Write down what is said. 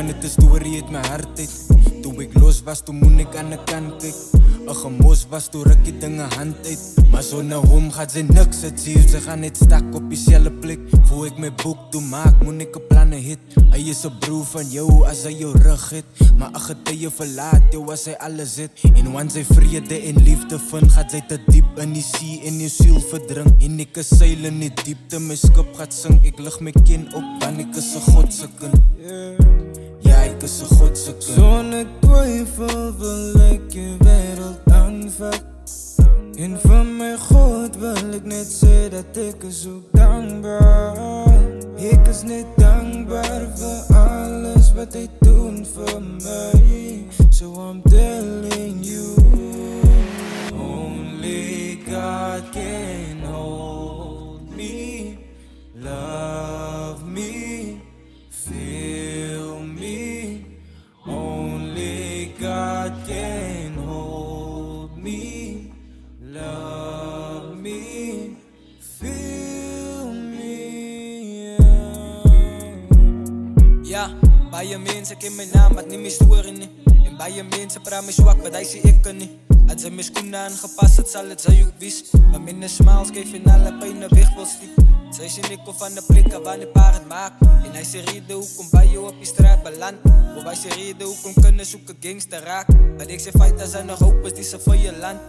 want dit 'n storie uit my hart uit. Toe ek los was, toe moet ek aan die kant kyk. 'n Gemos was, toe ruk die dinge hand uit. Maar sonder hom gaat sy niks achieve. Sy gaan net stak op dieselfde plek. Voor ek my boek toe maak, moet ek 'n planne hit. Hy is 'n broer van jou as hy jou rug het. Maar ag het hy jou verlaat, jou as hy alles het. En wanneer sy vrede en liefde vind, gaat sy te diep in die see en jou siel verdrink. En ek is seil in die diepte, my skip gaat sing. Ek lig my kin op, want ek is 'n God se kind. Ja, ek is 'n God se kind. Sonder twyfel wil ek die wêreld aanvat. En van my God wil ek net sê dat ek is so dankbaar. Ek is net dankbaar vir alles wat hy doen vir my. So I'm telling you, only God can hold me, love me, feel me. Only God can hold me, love me, feel me. Ja, baie mense ken my naam, wat nie my storie nie. En baie mense praat my swak, wat hy sê ek kan nie. As hy my skoene aangepas het, sal het sy ook wys. Maar myne smiles geef en alle pijne weg wil stiep. Sy sien ek op van die plekke waar die paar het maak. En hy sê rede hoekom by jou op die straat beland. Of hy sê rede hoekom kinders soek 'n gangster raak. Maar ek sê feit as hy nog hoop is, die se vir je land.